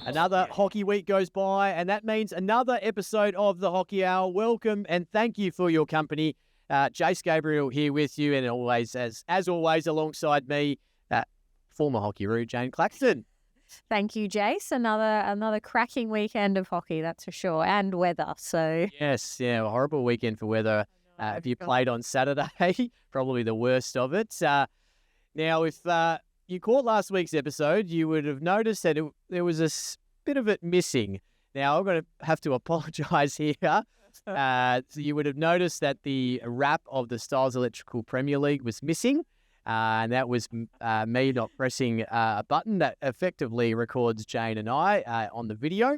Another hockey week goes by, and that means another episode of the Hockey Hour. Welcome, and thank you for your company. Jace Gabriel here with you, and always, as always, alongside me, former Hockey-roo, Jane Claxton. Thank you, Jace. Another cracking weekend of hockey, that's for sure, and weather. So Yes, yeah, a horrible weekend for weather. If you played on Saturday, probably the worst of it. Now, if you caught last week's episode, you would have noticed that there was a bit of it missing. Now, I'm going to have to apologise here. So you would have noticed that the wrap of the Stiles Electrical Premier League was missing. And that was me not pressing a button that effectively records Jane and I on the video.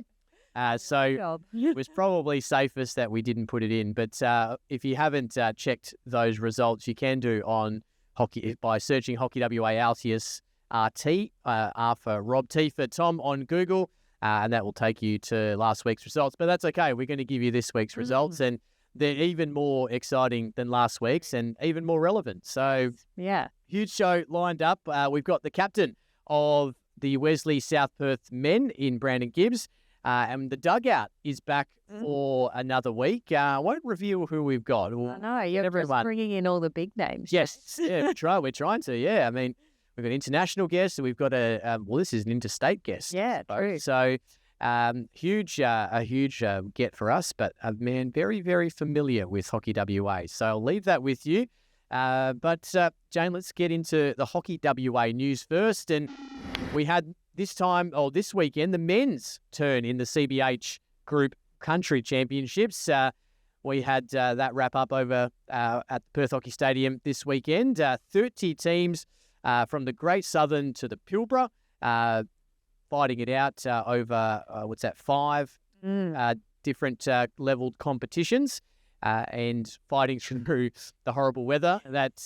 So it was probably safest that we didn't put it in. But if you haven't checked those results, you can do on hockey by searching Hockey WA Altius RT, R for Rob, T for Tom on Google. And that will take you to last week's results. But that's okay. We're going to give you this week's results. And they're even more exciting than last week's and even more relevant. So, yeah, huge show lined up. We've got the captain of the Wesley South Perth men in Brandon Gibbs. And the Dugout is back for another week. I won't reveal who we've got. I know, you're just bringing in all the big names. Yes, yeah, we're trying to, yeah. I mean, we've got international guests, and we've got this is an interstate guest. Yeah, true. So, a huge get for us, but man, very, very familiar with Hockey WA. So I'll leave that with you. But Jane, let's get into the Hockey WA news first. And we had this weekend, the men's turn in the CBH Group Country Championships. We had that wrap up over at the Perth Hockey Stadium this weekend. 30 teams from the Great Southern to the Pilbara. Fighting it out over, 5 different leveled competitions and fighting through the horrible weather that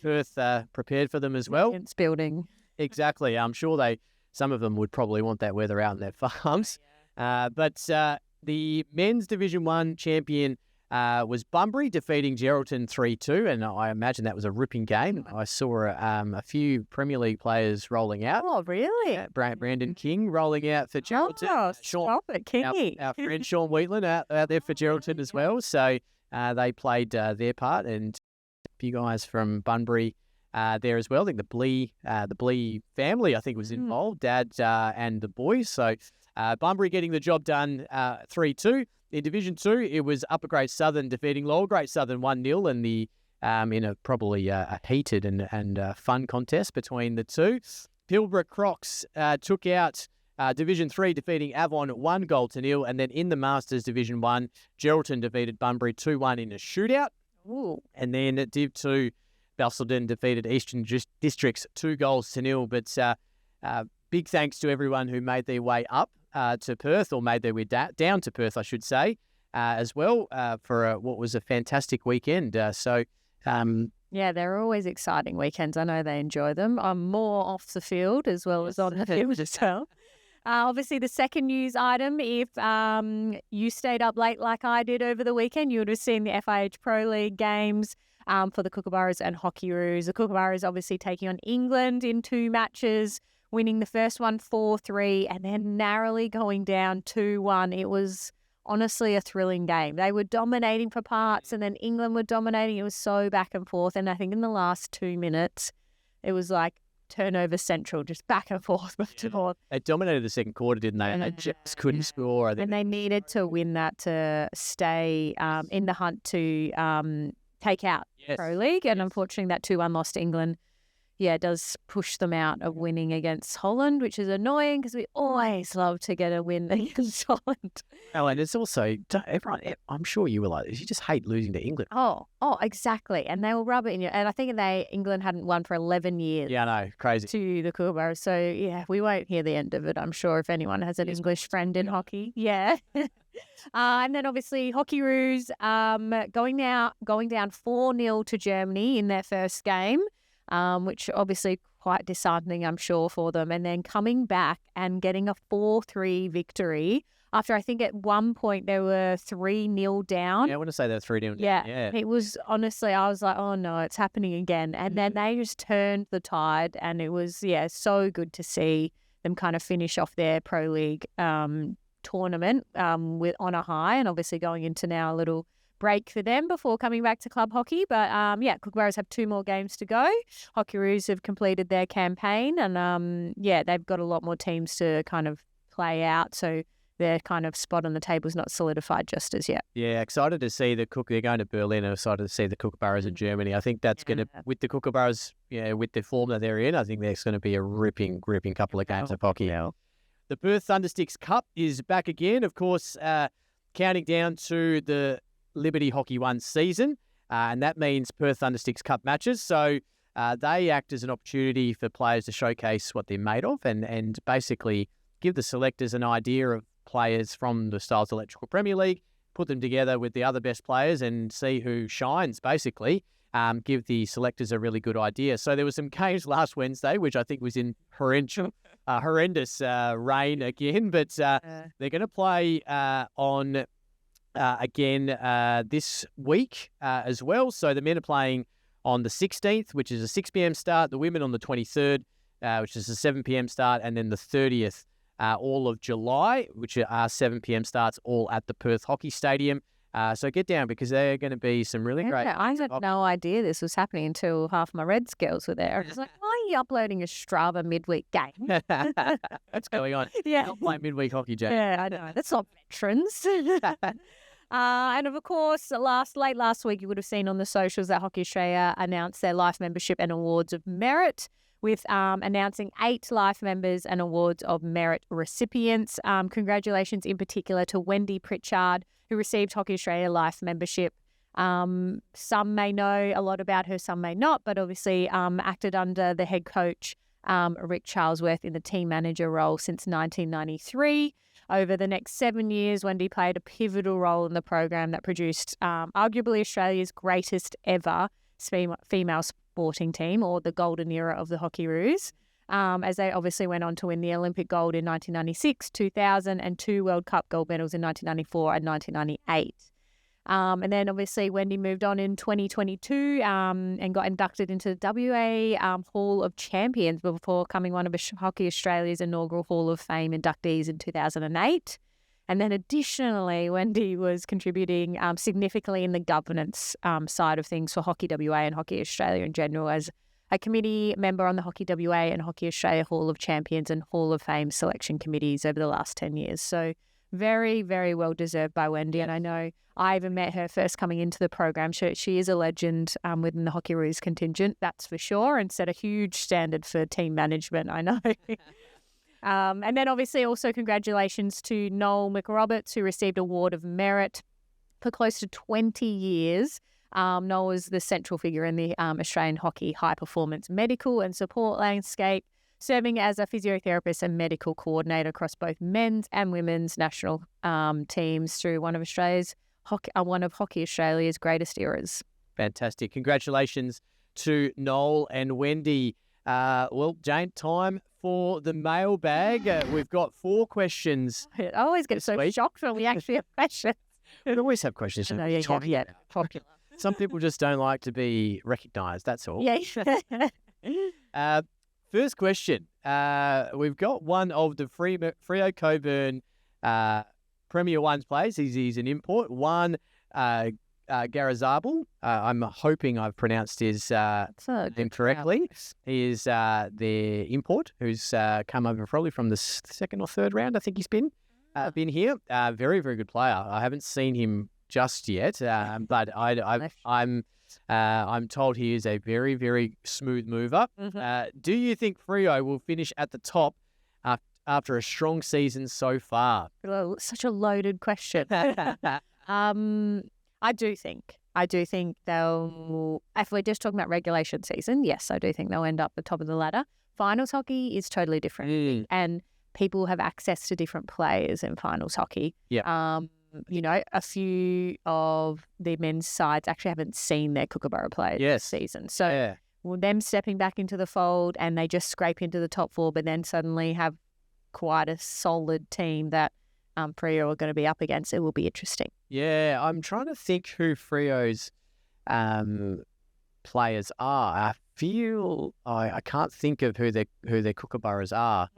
Perth prepared for them as well. It's building. Exactly. I'm sure some of them would probably want that weather out in their farms. But the men's Division 1 champion was Bunbury, defeating Geraldton 3-2, and I imagine that was a ripping game. I saw a few Premier League players rolling out. Oh, really? Brandon King rolling out for Geraldton. Oh, stop it, Kingy. Our friend Sean Wheatland out there for Geraldton as well. So they played their part, and a few guys from Bunbury there as well. I think the Blee family, I think, was involved, Dad and the boys. So Bunbury getting the job done 3-2. In Division 2, it was Upper Great Southern defeating Lower Great Southern 1-0 in the in a probably a heated and fun contest between the two. Pilbara Crocs took out Division 3, defeating Avon 1-0, and then in the Masters Division 1, Geraldton defeated Bunbury 2-1 in a shootout. Ooh. And then at Div 2, Basildon defeated Eastern Districts 2-0. But big thanks to everyone who made their way up to Perth, or made their way down to Perth, I should say, as well, for what was a fantastic weekend. Yeah, they're always exciting weekends. I know they enjoy them. I'm more off the field as well as on the field as well. Obviously, the second news item, if you stayed up late like I did over the weekend, you would have seen the FIH Pro League games for the Kookaburras and Hockey-roos. The Kookaburras obviously taking on England in 2 matches, winning the first one 4-3 and then narrowly going down 2-1. It was honestly a thrilling game. They were dominating for parts, and then England were dominating. It was so back and forth. And I think in the last 2 minutes, it was like turnover central, just back and forth. They dominated the second quarter, didn't they? And they just couldn't score. And they needed to win that to stay in the hunt to take out Pro League. And unfortunately, that 2-1 loss to England does push them out of winning against Holland, which is annoying because we always love to get a win against Holland. Oh, and it's also, everyone, I'm sure you were like this, you just hate losing to England. Oh, exactly. And they will rub it in you. And I think England hadn't won for 11 years. Yeah, I know, crazy. To the Kookaburras. So, yeah, we won't hear the end of it, I'm sure, if anyone has an English friend in hockey. Yeah. And then obviously Hockey-roos going down 4-0 to Germany in their first game. Which obviously quite disheartening, I'm sure, for them. And then coming back and getting a 4-3 victory after I think at one point they were 3-0 down. Yeah, I want to say they were 3-0 down. Yeah. It was honestly, I was like, oh no, it's happening again. And then they just turned the tide, and it was, so good to see them kind of finish off their Pro League tournament on a high, and obviously going into now a little break for them before coming back to club hockey. But Kookaburras have 2 more games to go. Hockeyroos have completed their campaign, and they've got a lot more teams to kind of play out. So their kind of spot on the table is not solidified just as yet. Yeah, excited to see they're going to Berlin, and excited to see the Kookaburras in Germany. I think that's going to, with the Kookaburras, with the form that they're in, I think there's going to be a ripping couple of games of hockey. Yeah. The Perth Thundersticks Cup is back again, of course, counting down to the Liberty Hockey 1 season, and that means Perth Thundersticks Cup matches. So they act as an opportunity for players to showcase what they're made of, and basically give the selectors an idea of players from the Stiles Electrical Premier League, put them together with the other best players and see who shines, basically. Give the selectors a really good idea. So there were some games last Wednesday, which I think was in horrendous rain again, but they're going to play on again this week as well. So the men are playing on the 16th, which is a 6 p.m. start, the women on the 23rd, which is a 7 p.m. start, and then the 30th, all of July, which are 7 p.m. starts, all at the Perth Hockey Stadium. So get down, because there are going to be some really great... I had no idea this was happening until half my Reds girls were there. I was like, why are you uploading a Strava midweek game? What's going on? Yeah. Not playing midweek hockey, Jack. Yeah, I know. That's not veterans. And of course, late last week, you would have seen on the socials that Hockey Australia announced their Life Membership and Awards of Merit, with announcing 8 Life members and Awards of Merit recipients. Congratulations in particular to Wendy Pritchard, who received Hockey Australia Life Membership. Some may know a lot about her, some may not, but obviously acted under the head coach, Rick Charlesworth, in the team manager role since 1993. Over the next 7 years, Wendy played a pivotal role in the program that produced arguably Australia's greatest ever female sporting team, or the golden era of the Hockeyroos, as they obviously went on to win the Olympic gold in 1996, 2000, and 2 World Cup gold medals in 1994 and 1998. And then obviously Wendy moved on in 2022 and got inducted into the WA Hall of Champions before becoming one of Hockey Australia's inaugural Hall of Fame inductees in 2008. And then additionally, Wendy was contributing significantly in the governance side of things for Hockey WA and Hockey Australia in general, as a committee member on the Hockey WA and Hockey Australia Hall of Champions and Hall of Fame selection committees over the last 10 years. So very, very well deserved by Wendy. And I know I even met her first coming into the program. She is a legend within the Hockeyroos contingent, that's for sure, and set a huge standard for team management, I know. And then obviously also congratulations to Noel McRoberts, who received Award of Merit for close to 20 years. Noel was the central figure in the Australian hockey high-performance medical and support landscape, serving as a physiotherapist and medical coordinator across both men's and women's national teams through one of Hockey Australia's greatest eras. Fantastic. Congratulations to Noel and Wendy. Well, Jane, time for the mailbag. We've got 4 questions. I always get so shocked when we actually have questions. We always have questions. No, yeah. Popular. Some people just don't like to be recognised, that's all. Yeah. First question. We've got one of the Freo Coburn Premier One's players. He's an import. One, Garazabal. I'm hoping I've pronounced his name correctly. He is their import, who's come over probably from the 2nd or 3rd round. I think he's been here. Very, very good player. I haven't seen him just yet, but I'm told he is a very, very smooth mover. Mm-hmm. Do you think Freo will finish at the top after a strong season so far? Such a loaded question. I do think they'll, if we're just talking about regulation season, yes, I do think they'll end up the top of the ladder. Finals hockey is totally different, and people have access to different players in finals hockey. Yeah. A few of the men's sides actually haven't seen their Kookaburra players this season. So them stepping back into the fold and they just scrape into the top 4, but then suddenly have quite a solid team that Freo are going to be up against. It will be interesting. Yeah, I'm trying to think who Freo's players are. I can't think of who their kookaburras are.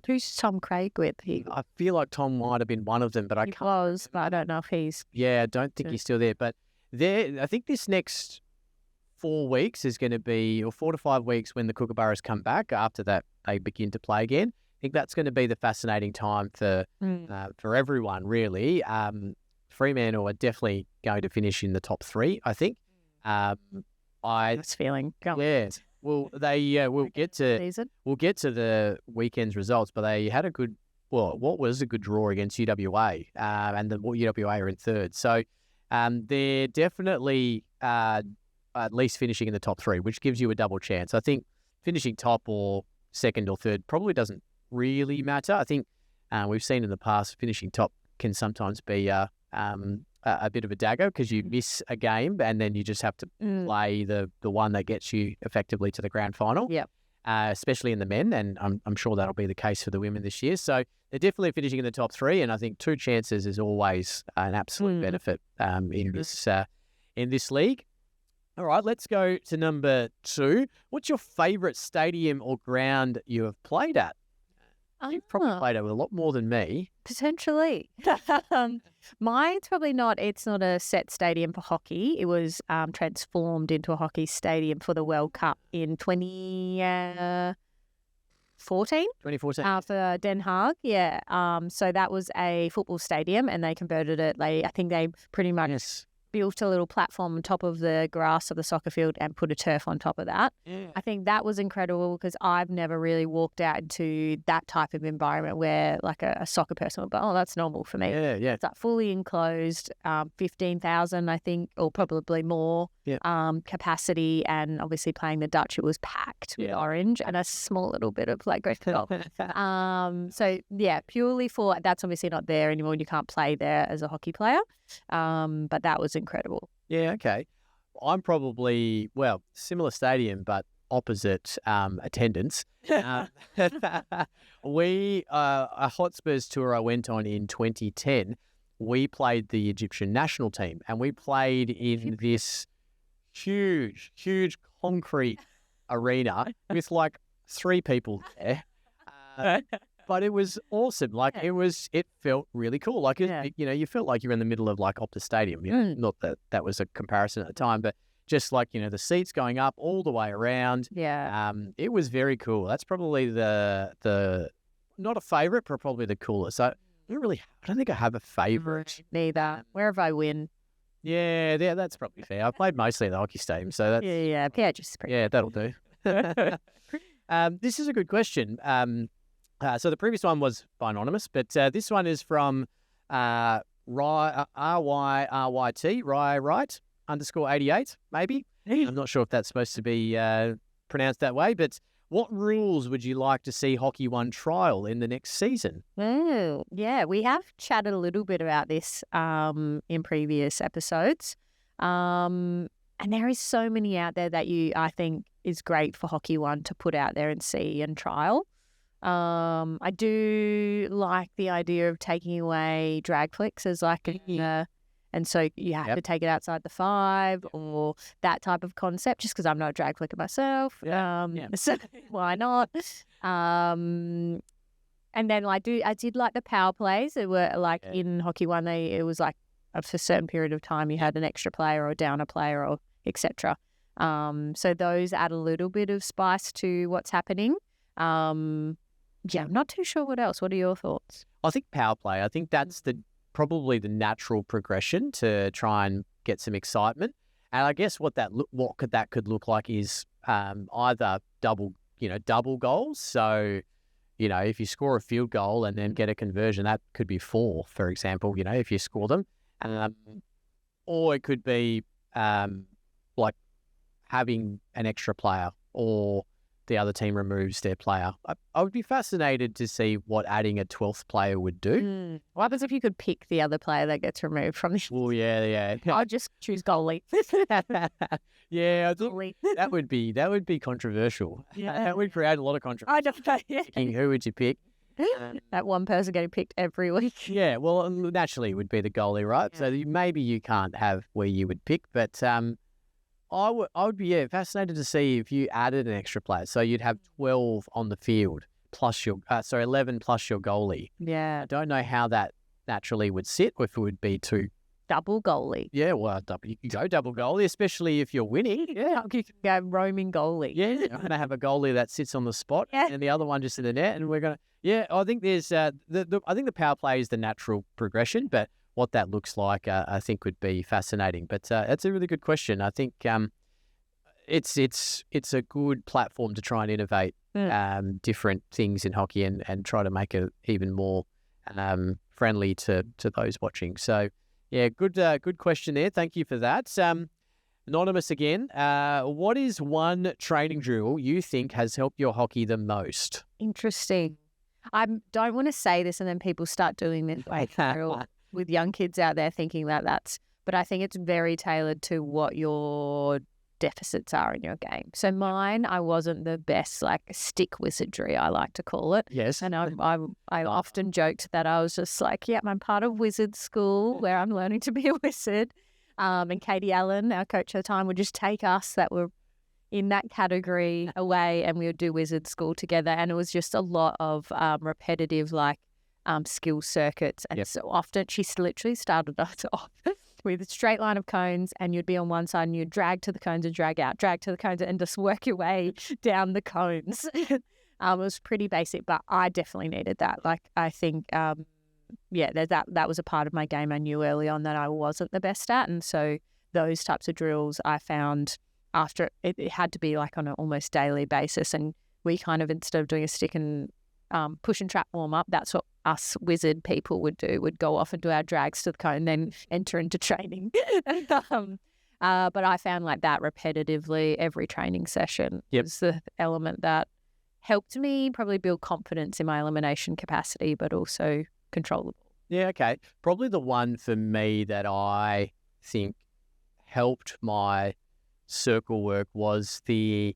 Who's Tom Craig with? I feel like Tom might have been one of them, but I He can't. was, but I don't know if he's. Yeah, I don't think he's still there. But I think this next 4 weeks is going to be, or 4 to 5 weeks, when the kookaburras come back. After that, they begin to play again. I think that's going to be the fascinating time for everyone, really. Fremantle are definitely going to finish in the top 3, I think. Nice feeling. Yeah. Well, we'll get to the weekend's results, but they had what was a good draw against UWA, and the UWA are in 3rd. So they're definitely at least finishing in the top 3, which gives you a double chance. I think finishing top or 2nd or 3rd probably doesn't really matter. I think we've seen in the past finishing top can sometimes be a bit of a dagger, because you miss a game and then you just have to play the one that gets you effectively to the grand final. Yep. Especially in the men, and I'm sure that'll be the case for the women this year. So they're definitely finishing in the top 3, and I think 2 chances is always an absolute benefit in this league. All right, let's go to number 2. What's your favourite stadium or ground you have played at? You've probably played at a lot more than me. Potentially. Mine's probably not. It's not a set stadium for hockey. It was transformed into a hockey stadium for the World Cup in 2014. 2014. For Den Haag, yeah. So that was a football stadium, and they converted it. I think they pretty much built a little platform on top of the grass of the soccer field and put a turf on top of that. Yeah. I think that was incredible, because I've never really walked out into that type of environment where like a soccer person would go, oh, that's normal for me. Yeah. It's like fully enclosed, 15,000, I think, or probably more capacity. And obviously playing the Dutch, it was packed with orange and a small little bit of like great goal. So yeah, purely for, that's obviously not there anymore. You can't play there as a hockey player. But that was incredible. Yeah, okay. I'm probably, similar stadium, but opposite attendance. A Hotspurs tour I went on in 2010, we played the Egyptian national team, and we played in this huge concrete arena with like 3 people there. But it was awesome. Like it felt really cool. Like you felt like you're in the middle of like Optus Stadium. Not that was a comparison at the time, but just like the seats going up all the way around. Yeah. It was very cool. That's probably the not a favorite, but probably the coolest. I don't think I have a favorite. Neither. Wherever I win. Yeah, that's probably fair. I played mostly at the hockey stadium, so that's just pretty. Yeah, that'll do. This is a good question. So the previous one was by anonymous, but this one is from RYT, Right _88, maybe. I'm not sure if that's supposed to be pronounced that way, but what rules would you like to see Hockey One trial in the next season? Oh, yeah, we have chatted a little bit about this in previous episodes. And there is so many out there that I think is great for Hockey One to put out there and see and trial. I do like the idea of taking away drag flicks as like and so you have to take it outside the 5 or that type of concept, just because I'm not a drag flicker myself. So why not? And then I did like the power plays. It were like in Hockey One, it was like for a certain period of time you had an extra player or a downer player or etc. So those add a little bit of spice to what's happening. I'm not too sure what else. What are your thoughts? I think power play. I think that's probably the natural progression to try and get some excitement. And I guess what that could look like is either double goals. So, if you score a field goal and then get a conversion, that could be 4, for example. If you score them, or it could be like having an extra player, or the other team removes their player. I would be fascinated to see what adding a 12th player would do. What happens if you could pick the other player that gets removed from the... Oh, yeah. I'd just choose goalie. Yeah, I thought that would be controversial. Yeah. That would create a lot of controversy. I don't know. Yeah. Picking who would you pick? That one person getting picked every week. Yeah, well, naturally it would be the goalie, right? Yeah. So maybe you can't have where you would pick, but I would be fascinated to see if you added an extra player. So you'd have 12 on the field plus 11 plus your goalie. Yeah. I don't know how that naturally would sit, or if it would be two. Double goalie. Yeah, well, you can go double goalie, especially if you're winning. Yeah, you can go roaming goalie. Yeah, I'm going to have a goalie that sits on the spot and the other one just in the net, and we're going to. Yeah, I think there's I think the power play is the natural progression, but what that looks like, I think, would be fascinating. But that's a really good question. I think it's a good platform to try and innovate different things in hockey and try to make it even more friendly to those watching. So. Yeah, good question there. Thank you for that. Anonymous again. What is one training drill you think has helped your hockey the most? Interesting. I don't want to say this and then people start doing this drill with young kids out there thinking that's, but I think it's very tailored to what your deficits are in your game. So mine, I wasn't the best, like stick wizardry, I like to call it. Yes. And I often joked that I was just like, yeah, I'm part of wizard school where I'm learning to be a wizard. And Katie Allen, our coach at the time, would just take us that were in that category away and we would do wizard school together. And it was just a lot of repetitive, skill circuits. And so often she literally started us off with a straight line of cones, and you'd be on one side and you'd drag to the cones and drag to the cones and just work your way down the cones. It was pretty basic, but I definitely needed that. I think, that was a part of my game I knew early on that I wasn't the best at. And so those types of drills I found after it had to be on an almost daily basis. And we kind of, instead of doing a stick and push and trap warm up, that's what us wizard people would do. Would go off and do our drags to the cone, then enter into training. But I found that repetitively every training session was the element that helped me probably build confidence in my elimination capacity, but also controllable. Yeah, okay. Probably the one for me that I think helped my circle work was the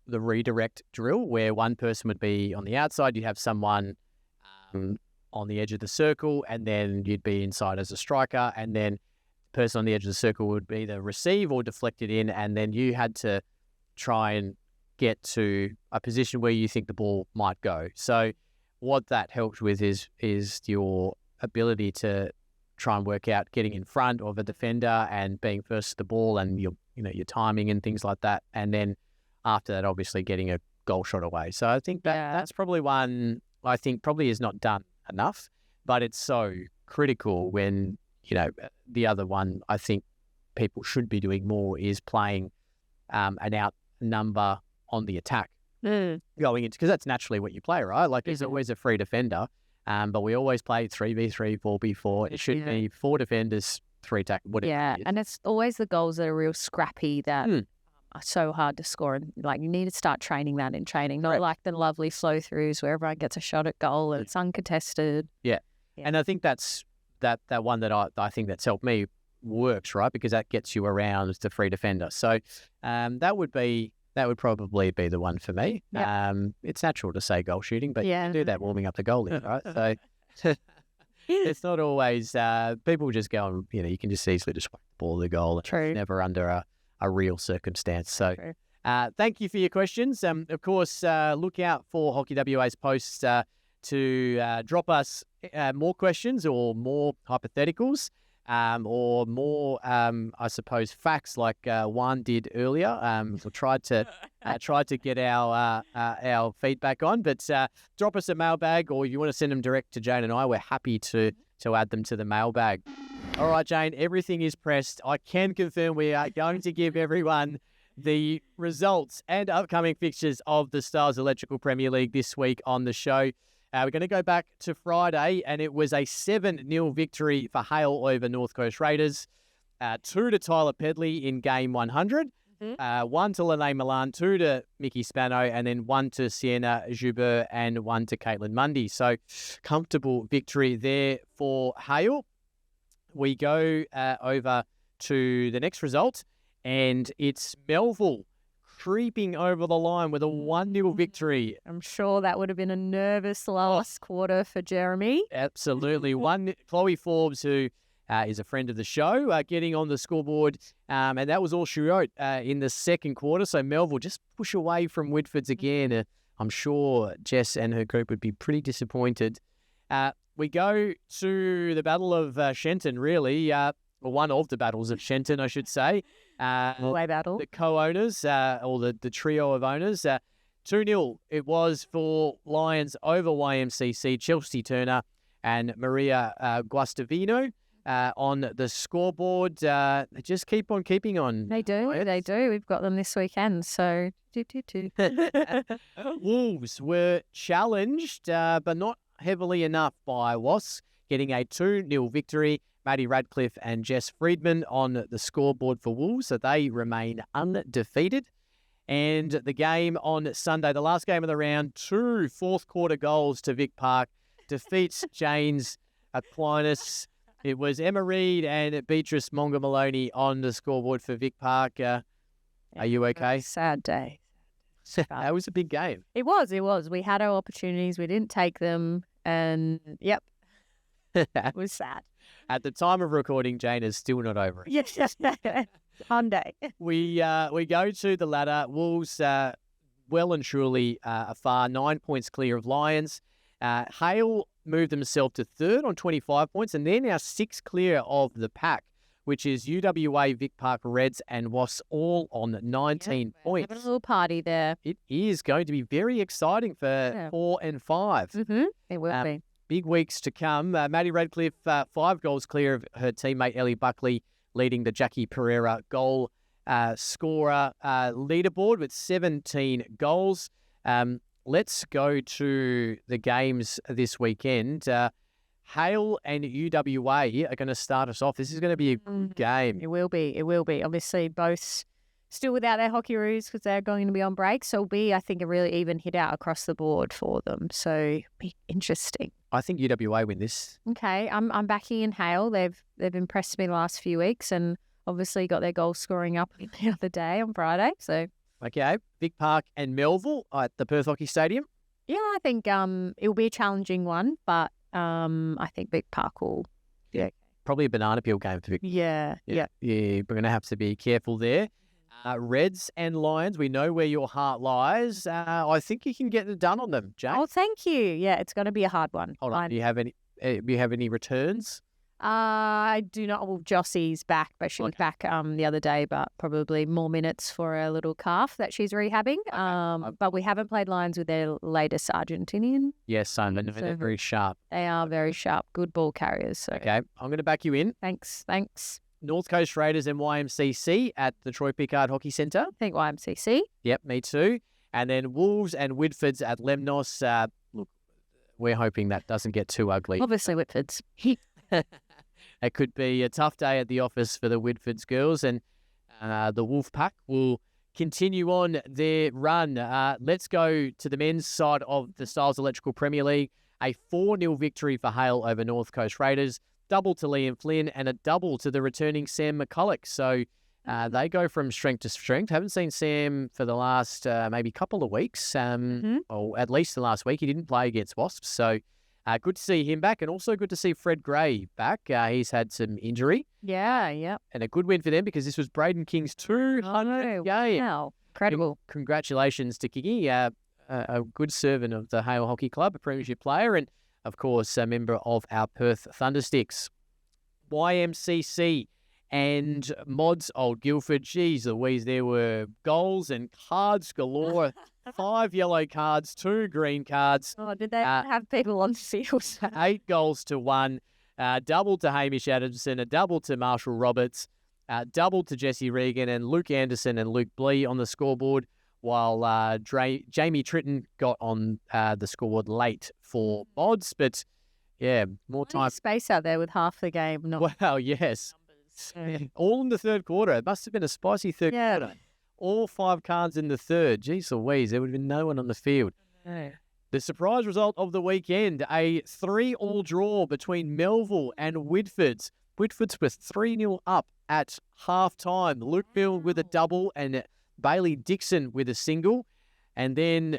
redirect drill, where one person would be on the outside, you'd have someone on the edge of the circle, and then you'd be inside as a striker, and then the person on the edge of the circle would be either receive or deflect it in, and then you had to try and get to a position where you think the ball might go. So what that helped with is your ability to try and work out getting in front of a defender and being first to the ball, and your timing and things like that, and then after that, obviously getting a goal shot away. So I think that's probably one I think probably is not done enough, but it's so critical when, the other one I think people should be doing more is playing an out number on the attack going into, because that's naturally what you play, right? There's always a free defender, but we always play 3v3, 4v4. It should be 4 defenders, 3 attack, whatever. Yeah, and it's always the goals that are real scrappy that are so hard to score. And you need to start training that in training, not like the lovely flow throughs where everyone gets a shot at goal and it's uncontested. Yeah. And I think that's that one that I think that's helped me works, right? Because that gets you around the free defender. So that would probably be the one for me. Yep. It's natural to say goal shooting, but you can do that warming up the goalie, right? So it's not always people just go and you can just easily just whack the ball to the goal. True. It's never under a real circumstance. So thank you for your questions. Of course, look out for Hockey WA's posts to drop us more questions or more hypotheticals or more, I suppose, facts like Juan did earlier. We tried to get our feedback on, but drop us a mailbag, or if you want to send them direct to Jane and I, we're happy to add them to the mailbag. All right, Jane, everything is pressed. I can confirm we are going to give everyone the results and upcoming fixtures of the Stiles Electrical Premier League this week on the show. We're going to go back to Friday, and it was a 7-0 victory for Hale over North Coast Raiders. 2 to Tyler Pedley in game 100. 1 to Lene Milan, 2 to Mickey Spano, and then 1 to Sienna Joubert and 1 to Caitlin Mundy. So comfortable victory there for Hale. We go over to the next result, and it's Melville creeping over the line with a 1-0 victory. I'm sure that would have been a nervous last quarter for Jeremy. Absolutely. Chloe Forbes, who is a friend of the show, getting on the scoreboard. And that was all she wrote in the second quarter. So Melville just push away from Whitfords again. I'm sure Jess and her group would be pretty disappointed. We go to the Battle of Shenton, really. Or one of the battles of Shenton, I should say. Way battle. The co-owners, or the trio of owners. 2-0 it was for Lions over YMCC, Chelsea Turner and Maria Guastavino on the scoreboard. They just keep on keeping on. They do. We've got them this weekend, so do. Wolves were challenged, but not heavily enough by Wasps, getting a 2-0 victory. Maddie Radcliffe and Jess Friedman on the scoreboard for Wolves, so they remain undefeated. And the game on Sunday, the last game of the round, 2 fourth-quarter goals to Vic Park, defeats Jane's Aquinas. It was Emma Reid and Beatrice Monga Maloney on the scoreboard for Vic Park. Are you okay? Sad day. That was a big game. It was. We had our opportunities. We didn't take them. And, yep, it was sad. At the time of recording, Jane is still not over it. Yes. Hyundai. We go to the ladder. Wolves well and truly afar, 9 points clear of Lions. Hale moved themselves to third on 25 points, and they're now 6 clear of the pack, which is UWA, Vic Park Reds and Wasps all on 19 points. Having a little party there. It is going to be very exciting for 4 and 5. Mm-hmm. It will be. Big weeks to come. Maddie Radcliffe, 5 goals clear of her teammate Ellie Buckley, leading the Jackie Pereira goal scorer leaderboard with 17 goals. Let's go to the games this weekend. Hale and UWA are going to start us off. This is going to be a good game. It will be. Obviously, both still without their hockey roos because they're going to be on break. So it'll be, I think, a really even hit out across the board for them. So it'll be interesting. I think UWA win this. Okay, I'm backing in Hale. They've impressed me the last few weeks and obviously got their goal scoring up the other day on Friday. So okay, Vic Park and Melville at the Perth Hockey Stadium. Yeah, I think it'll be a challenging one, but I think Vic Park will. Yeah, probably a banana peel game for Vic. Yeah. We're going to have to be careful there. Reds and Lions, we know where your heart lies. I think you can get it done on them, Jane. Oh, thank you. Yeah, it's going to be a hard one. Hold on. Do you have any returns? I do not. Well, Jossie's back, but she was back the other day, but probably more minutes for a little calf that she's rehabbing. But we haven't played Lions with their latest Argentinian. Yes, Simon. They're very sharp. They are very sharp. Good ball carriers. So. Okay, I'm going to back you in. Thanks. North Coast Raiders and YMCC at the Troy Pickard Hockey Centre. I think YMCC. Yep, me too. And then Wolves and Whitfords at Lemnos. Look, we're hoping that doesn't get too ugly. Obviously, Whitfords. It could be a tough day at the office for the Whitfords girls, and the Wolf Pack will continue on their run. Let's go to the men's side of the Stiles Electrical Premier League. A 4-0 victory for Hale over North Coast Raiders, double to Liam Flynn, and a double to the returning Sam McCulloch. So they go from strength to strength. Haven't seen Sam for the last maybe couple of weeks, or at least the last week. He didn't play against Wasps, so good to see him back, and also good to see Fred Gray back. He's had some injury. Yeah. And a good win for them because this was Braden King's 200th game. Wow, incredible. Congratulations to Kingy, a good servant of the Hale Hockey Club, a premiership player, and of course a member of our Perth Thundersticks. YMCC and Mods Old Guildford. Geez Louise, there were goals and cards galore. 5 yellow cards, 2 green cards. Oh, did they have people on the field? 8 goals to 1. Double to Hamish Adamson, a double to Marshall Roberts, double to Jesse Regan and Luke Anderson and Luke Blee on the scoreboard, while Jamie Tritton got on the scoreboard late for Mods. But, yeah, more time. Space out there with half the game. Wow, yes. All in the third quarter. It must have been a spicy third quarter. All 5 cards in the third. Geez Louise, there would have been no one on the field. No. The surprise result of the weekend, a 3-3 draw between Melville and Whitfords. Whitfords were 3-0 up at half-time. Luke Mill with a double and Bailey Dixon with a single. And then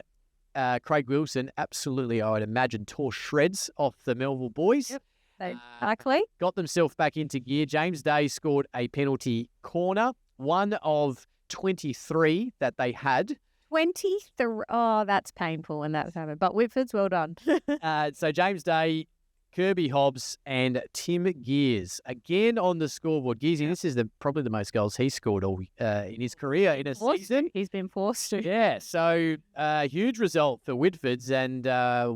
Craig Wilson, absolutely, I would imagine, tore shreds off the Melville boys. Yep. Exactly. Got themselves back into gear. James Day scored a penalty corner, one of 23 that they had. 23. Oh, that's painful when that's happened. But Whitford's well done. So James Day, Kirby Hobbs, and Tim Gears again on the scoreboard. Gearsy, this is probably the most goals he scored all in his career in a season. He's been forced to. Yeah, so huge result for Whitfords, and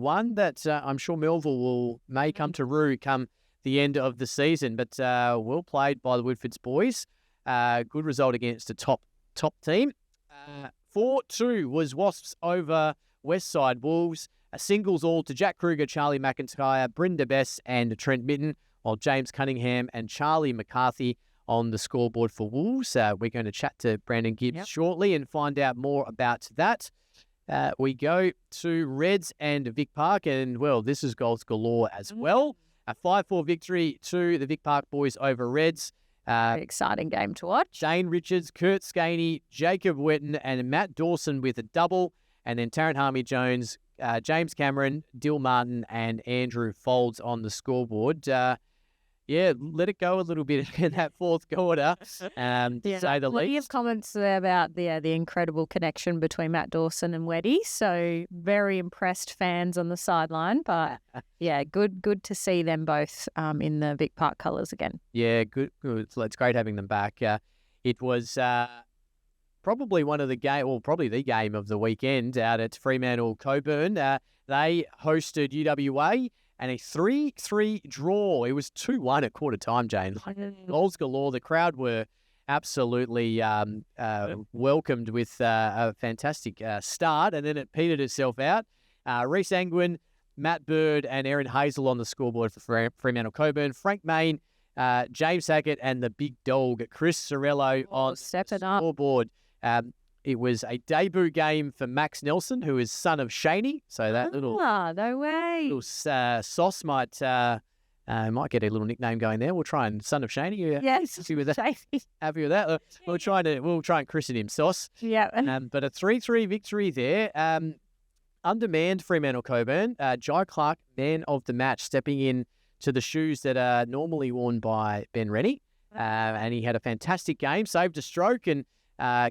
one that I'm sure Melville may come to rue come the end of the season. But well played by the Whitfords boys. Good result against a top team. 4-2 was Wasps over Westside Wolves. A singles all to Jack Kruger, Charlie McIntyre, Brenda Bess and Trent Mitten, while James Cunningham and Charlie McCarthy on the scoreboard for Wolves. We're going to chat to Brandon Gibbs shortly and find out more about that. We go to Reds and Vic Park, and, well, this is goals galore as well. A 5-4 victory to the Vic Park boys over Reds. Exciting game to watch. Shane Richards, Kurt Skaney, Jacob Wetton and Matt Dawson with a double, and then Tarrant Harmey-Jones, James Cameron, Dill Martin, and Andrew Folds on the scoreboard. Let it go a little bit in that fourth quarter, to say the least. You have comments about the incredible connection between Matt Dawson and Weddy. So very impressed fans on the sideline. But good to see them both in the Vic Park colours again. Yeah, good. So it's great having them back. It was probably probably the game of the weekend out at Fremantle Coburn. They hosted UWA and a 3-3 draw. It was 2-1 at quarter time, Jane. Goals galore. The crowd were absolutely welcomed with a fantastic start, and then it petered itself out. Reece Angwin, Matt Bird and Aaron Hazel on the scoreboard for Fremantle Coburn. Frank Main, James Hackett and the big dog, Chris Sorello on the scoreboard. It was a debut game for Max Nelson, who is son of Shaney. So that no way. Little sauce might get a little nickname going there. We'll try and son of Shaney. Yes, happy with that. Happy with that. We'll try and christen him Sauce. Yeah. But a 3-3 victory there. Undermanned Fremantle Coburn. Jai Clark, man of the match, stepping in to the shoes that are normally worn by Ben Rennie. And he had a fantastic game, saved a stroke and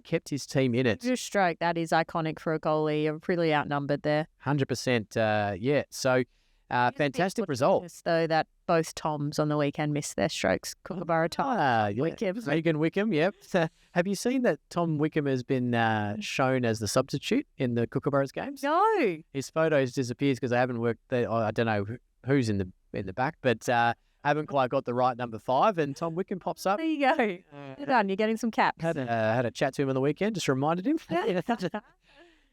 kept his team in it. Just stroke, that is iconic for a goalie. You're pretty outnumbered there. 100%, So, fantastic result. Though that both Toms on the weekend missed their strokes. Kookaburra Tom. Megan Wickham, yep. Have you seen that Tom Wickham has been shown as the substitute in the Kookaburras games? No. His photos disappears because they haven't worked there. I don't know who's in the back, but haven't quite got the right number 5, and Tom Wickham pops up. There you go. Good on, you're getting some caps. Had a chat to him on the weekend, just reminded him.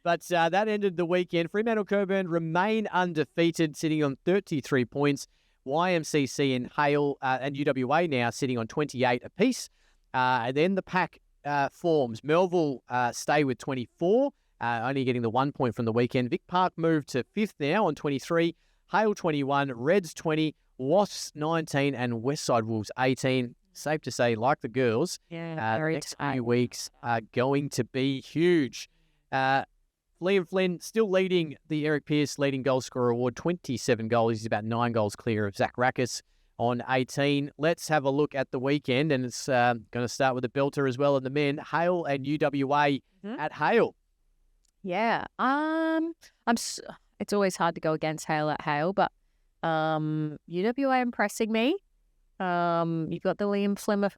But that ended the weekend. Fremantle Coburn remain undefeated, sitting on 33 points. YMCC and Hale and UWA now sitting on 28 apiece. And then the pack forms. Melville stay with 24, only getting the 1 point from the weekend. Vic Park moved to 5th now on 23. Hale 21, Reds 20, Wasps 19, and Westside Wolves 18. Safe to say, like the girls, the next few weeks are going to be huge. Liam Flynn still leading the Eric Pearce leading goal scorer award, 27 goals. He's about 9 goals clear of Zach Rackus on 18. Let's have a look at the weekend, and it's going to start with the belter as well in the men. Hale and UWA at Hale. Yeah. It's always hard to go against Hale at Hale, but UWA impressing me. You've got the Liam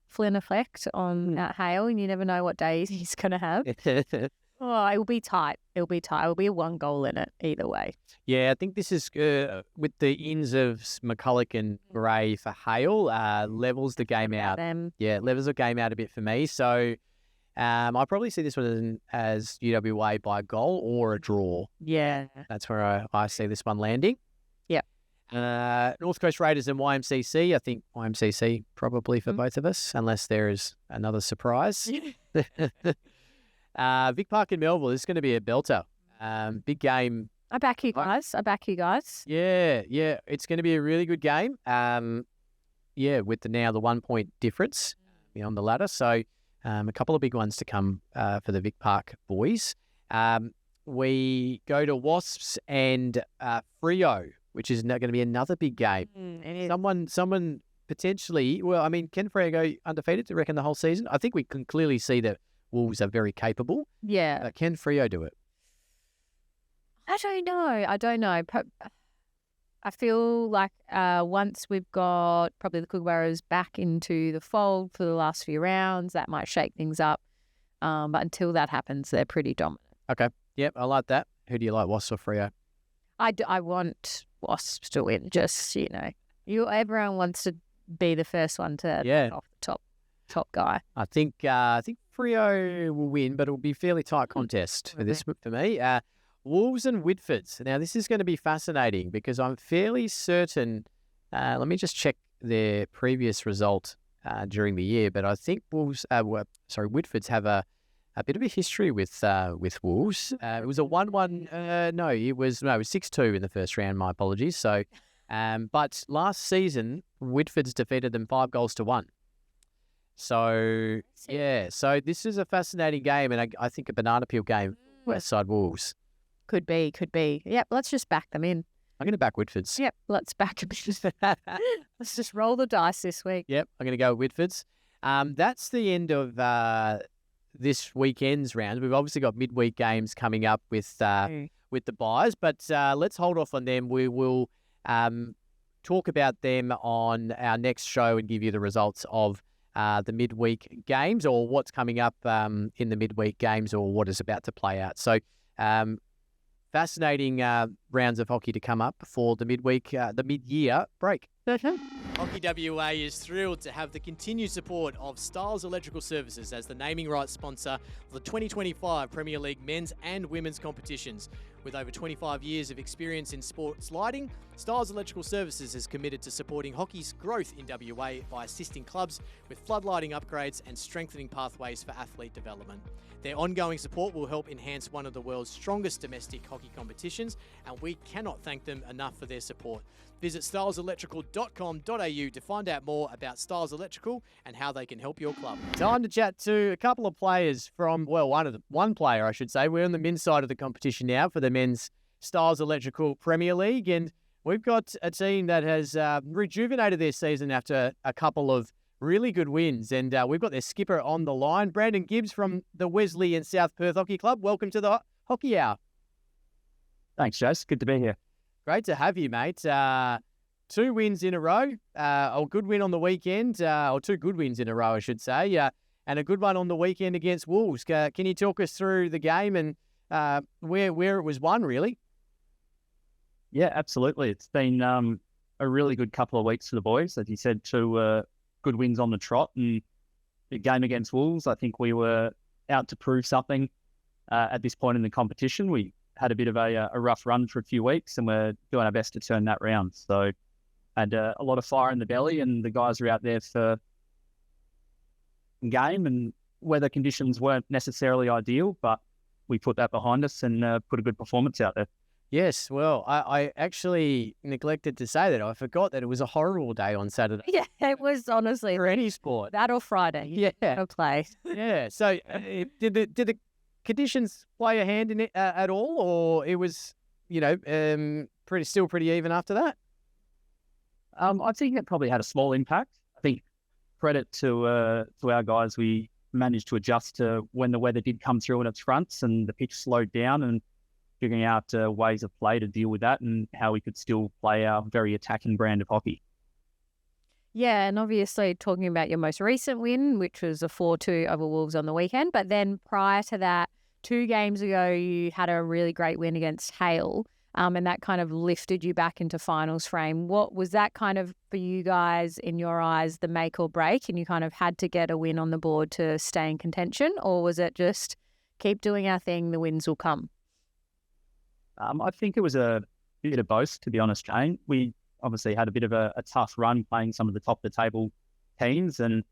Flynn effect on at Hale, and you never know what days he's going to have. It will be tight. It will be a 1 goal in it either way. Yeah, I think this is with the ins of McCulloch and Gray for Hale, levels the game out. Yeah, levels the game out a bit for me. So I probably see this one as UWA by a goal or a draw. Yeah. That's where I see this one landing. Yeah. North Coast Raiders and YMCC. I think YMCC probably for both of us, unless there is another surprise. Vic Park and Melville, this is going to be a belter. Big game. I back you guys. Yeah. It's going to be a really good game. With the 1 point difference on the ladder. So a couple of big ones to come for the Vic Park boys. We go to Wasps and Freo. which is going to be another big game. It is. Someone potentially, well, I mean, can Freo go undefeated, do you reckon, the whole season? I think we can clearly see that Wolves are very capable. Yeah. Can Freo do it? I don't know. I feel like once we've got probably the Kookaburras back into the fold for the last few rounds, that might shake things up. But until that happens, they're pretty dominant. Okay. Yep, I like that. Who do you like, Wasps or Freo? I want Wasps to win. Just, everyone wants to be the first one to knock off the top guy. I think Freo will win, but it'll be a fairly tight contest for this for me. Wolves and Whitfords. Now, this is going to be fascinating because I'm fairly certain. Let me just check their previous result during the year, but I think Whitfords have a bit of a history with Wolves. It was a 1-1. No, it was 6-2 in the first round. My apologies. So, but last season Whitfords defeated them 5-1. So so this is a fascinating game, and I think a banana peel game. Westside Wolves. Could be. Yep, let's just back them in. I'm going to back Whitfords. Yep, let's back them in. Let's just roll the dice this week. Yep, I'm going to go with Whitfords. That's the end of this weekend's round. We've obviously got midweek games coming up with the buys, but let's hold off on them. We will talk about them on our next show and give you the results of the midweek games, or what's coming up in the midweek games, or what is about to play out. So fascinating rounds of hockey to come up for the mid-year break. Hockey WA is thrilled to have the continued support of Stiles Electrical Services as the naming rights sponsor of the 2025 Premier League men's and women's competitions. With over 25 years of experience in sports lighting, Stiles Electrical Services is committed to supporting hockey's growth in WA by assisting clubs with floodlighting upgrades and strengthening pathways for athlete development. Their ongoing support will help enhance one of the world's strongest domestic hockey competitions, and we cannot thank them enough for their support. Visit styleselectrical.com.au to find out more about Stiles Electrical and how they can help your club. Time to chat to a couple of players from, one player, I should say. We're on the men's side of the competition now for the men's Stiles Electrical Premier League, and we've got a team that has rejuvenated their season after a couple of really good wins, and we've got their skipper on the line, Brandon Gibbs from the Wesley and South Perth Hockey Club. Welcome to the Hockey Hour. Thanks, Jase. Good to be here. Great to have you, mate. 2 wins in a row, a good win on the weekend, or 2 good wins in a row, I should say, and a good one on the weekend against Wolves. Can you talk us through the game and where it was won, really? Yeah, absolutely. It's been a really good couple of weeks for the boys. As you said, 2 good wins on the trot, and the game against Wolves, I think we were out to prove something at this point in the competition. We had a bit of a rough run for a few weeks, and we're doing our best to turn that round. So had a lot of fire in the belly, and the guys are out there for game, and weather conditions weren't necessarily ideal, but we put that behind us and put a good performance out there. Yes, well, I actually neglected to say that. I forgot that it was a horrible day on Saturday. Yeah, it was honestly. For any sport. That or Friday. Yeah. No play. Yeah, so did the conditions play a hand in it at all, or it was, still pretty even after that? I think it probably had a small impact. I think credit to our guys, we managed to adjust to when the weather did come through in its fronts and the pitch slowed down, and figuring out ways of play to deal with that and how we could still play our very attacking brand of hockey. Yeah, and obviously talking about your most recent win, which was a 4-2 over Wolves on the weekend, but then prior to that, 2 games ago, you had a really great win against Hale, and that kind of lifted you back into finals frame. What was that kind of, for you guys, in your eyes, the make or break, and you kind of had to get a win on the board to stay in contention, or was it just keep doing our thing, the wins will come? I think it was a bit of both, to be honest, Jane. We obviously had a bit of a tough run playing some of the top-of-the-table teams, and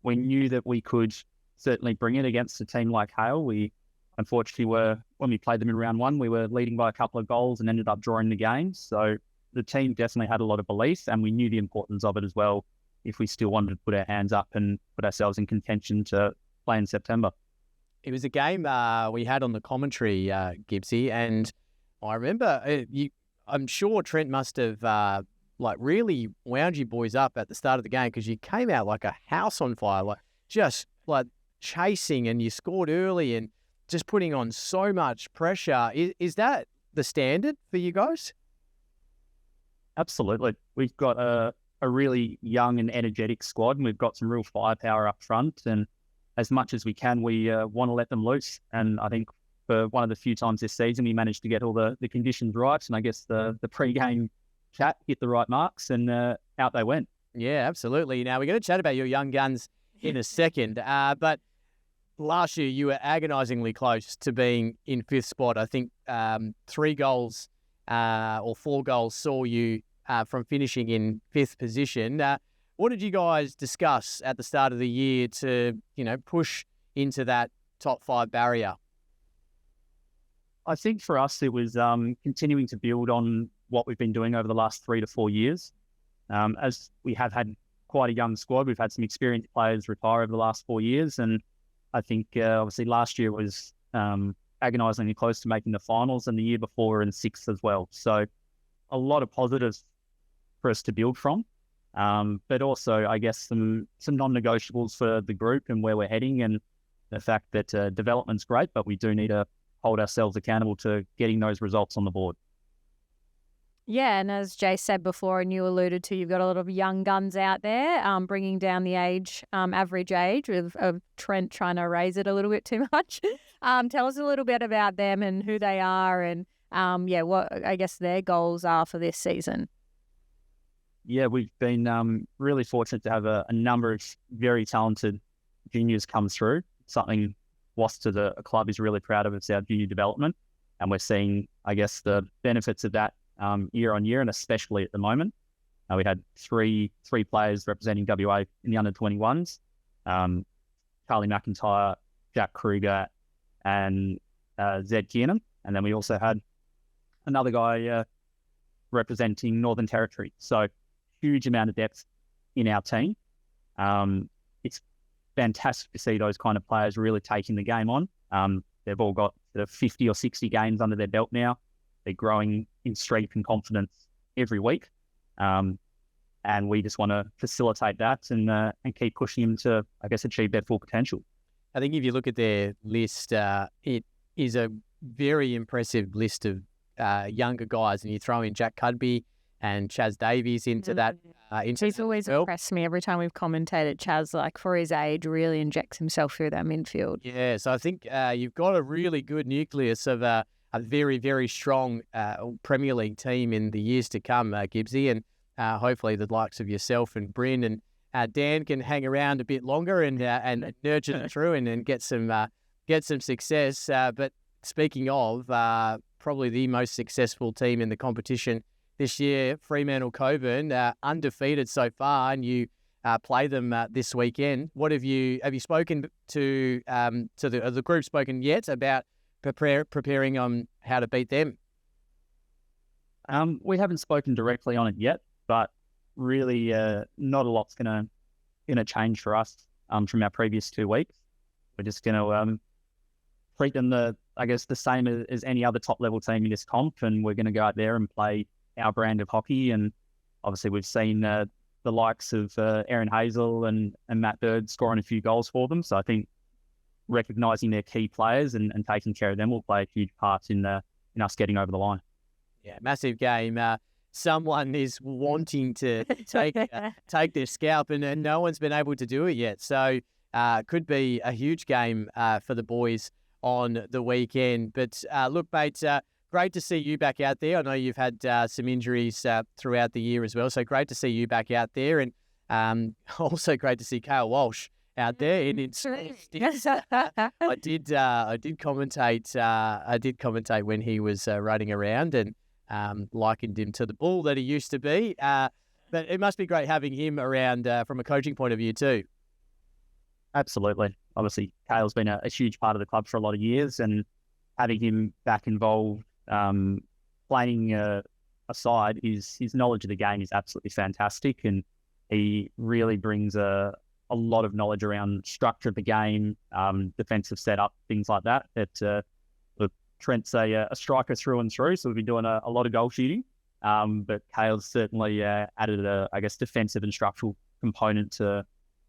we knew that we could certainly bring it against a team like Hale. We unfortunately when we played them in round 1, we were leading by a couple of goals and ended up drawing the game. So the team definitely had a lot of belief, and we knew the importance of it as well if we still wanted to put our hands up and put ourselves in contention to play in September. It was a game we had on the commentary, Gibbsy, and I remember I'm sure Trent must have really wound you boys up at the start of the game, because you came out like a house on fire, like just like chasing, and you scored early and just putting on so much pressure. Is that the standard for you guys? Absolutely. We've got a really young and energetic squad, and we've got some real firepower up front. And as much as we can, we want to let them loose. And I think for one of the few times this season, we managed to get all the conditions right. And I guess the pre-game chat hit the right marks, and out they went. Yeah, absolutely. Now, we're going to chat about your young guns in a second. But last year, you were agonisingly close to being in fifth spot. I think 3 goals or 4 goals saw you from finishing in fifth position. What did you guys discuss at the start of the year to, push into that top 5 barrier? I think for us, it was continuing to build on what we've been doing over the last 3 to 4 years. As we have had quite a young squad, we've had some experienced players retire over the last 4 years. And I think obviously last year was agonisingly close to making the finals, and the year before in 6th as well. So a lot of positives for us to build from. But also, I guess, some non-negotiables for the group and where we're heading, and the fact that development's great, but we do need to hold ourselves accountable to getting those results on the board. Yeah, and as Jay said before, and you alluded to, you've got a lot of young guns out there, bringing down the average age of Trent trying to raise it a little bit too much. Tell us a little bit about them and who they are, and what I guess their goals are for this season. Yeah, we've been really fortunate to have a number of very talented juniors come through. Something Wasps as a club is really proud of. It's our junior development, and we're seeing, I guess, the benefits of that year on year, and especially at the moment. We had three players representing WA in the under-21s, Charlie McIntyre, Jack Kruger, and Zed Kiernan. And then we also had another guy representing Northern Territory. So huge amount of depth in our team. It's fantastic to see those kind of players really taking the game on. They've all got 50 or 60 games under their belt now. They're growing in strength and confidence every week. And we just want to facilitate that and keep pushing them to, I guess, achieve their full potential. I think if you look at their list, it is a very impressive list of younger guys, and you throw in Jack Cudby and Chaz Davies into that. He's always impressed me every time we've commentated. Chaz, like, for his age, really injects himself through that midfield. Yeah, so I think you've got a really good nucleus of a very, very strong Premier League team in the years to come, Gibbsy, and hopefully the likes of yourself and Bryn and Dan can hang around a bit longer and nurture them through and get some success. But speaking of, probably the most successful team in the competition this year, Fremantle Coburn, undefeated so far, and you play them this weekend. What have you spoken to the group spoken yet about preparing on how to beat them? We haven't spoken directly on it yet, but really not a lot's gonna change for us from our previous 2 weeks. We're just gonna treat them the same as any other top level team in this comp, and we're gonna go out there and play our brand of hockey. And obviously we've seen the likes of Aaron Hazel and Matt Bird scoring a few goals for them. So I think recognising their key players and taking care of them will play a huge part in us getting over the line. Yeah, massive game. Someone is wanting to take their scalp, and no one's been able to do it yet. So could be a huge game for the boys on the weekend. But look, mate, great to see you back out there. I know you've had some injuries throughout the year as well, so great to see you back out there, and also great to see Kale Walsh out there. I did commentate when he was running around, and likened him to the bull that he used to be. But it must be great having him around from a coaching point of view too. Absolutely. Obviously, Kale's been a huge part of the club for a lot of years, and having him back involved, playing aside, his knowledge of the game is absolutely fantastic, and he really brings a lot of knowledge around structure of the game, defensive setup, things like that. Trent's a striker through and through, so we've been doing a lot of goal shooting, But Kale's certainly added a, I guess, defensive and structural component to